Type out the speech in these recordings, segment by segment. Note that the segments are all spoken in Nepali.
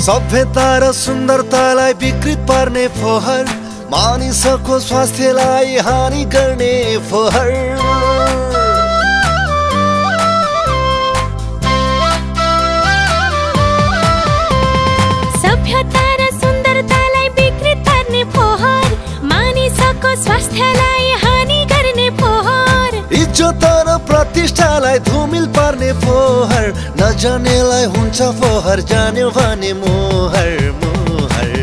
सभ्यता र सुन्दरतालाई विकृत पार्ने फोहर, मानिसको स्वास्थ्यलाई हानि गर्ने फोहर। सभ्यता र सुन्दरतालाई विकृत पार्ने फोहर, मानिसको स्वास्थ्यलाई हानि गर्ने फोहर। इज्जत र प्रतिष्ठालाई धुमिल पार्ने फोहर, नजानेलाई हुन्छ फोहर, जान्यो भने मोहर मोहर।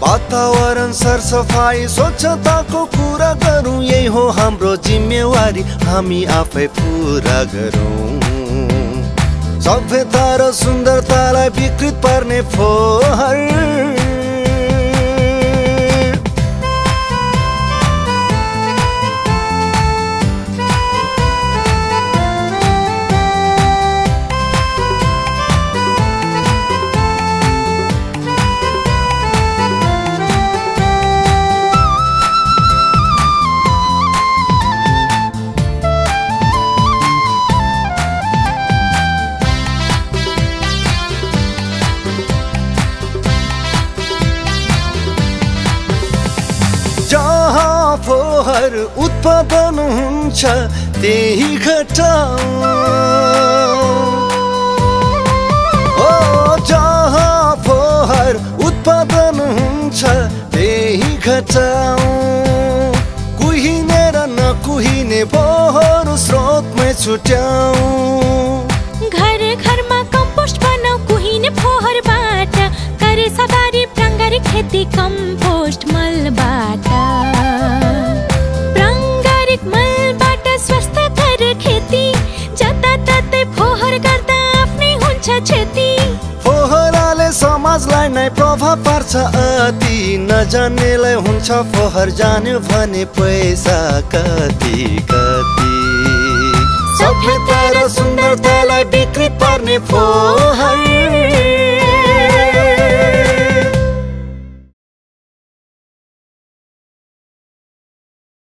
वातावरण सरसफाई स्वच्छताको कुरा गरौँ, यही हो हाम्रो जिम्मेवारी, हामी आफै पुरा गरौँ। सभ्यता र सुन्दरतालाई विकृत पार्ने फोहर। जहाँ फोहर उत्पादन हुन्छ त्यही घटाऊ, जहाँ फोहर उत्पादन हुन्छ त्यही घटाऊ। कुहिने र नकुहिने फोहोर स्रोतमै छुट्याऊ। घर घरमा कम्पोस्ट बनाऊ कुहिने फोहोरबाट, करे सवारी प्राङ्गारिक खेती कम्पोस्ट मलबाट। प्राङ्गारिक मलबाट स्वस्थकर खेती, जताततै फोहोर गर्दा आफ्नै हुन्छ क्षति। फोहोरले समाजलाई नै प्रभाव पार्छ अति, नजान्नेलाई हुन्छ फोहर, जान्यो भने पैसा कति कति। सभ्यता र सुन्दरतालाई विकृत पार्ने फोहर।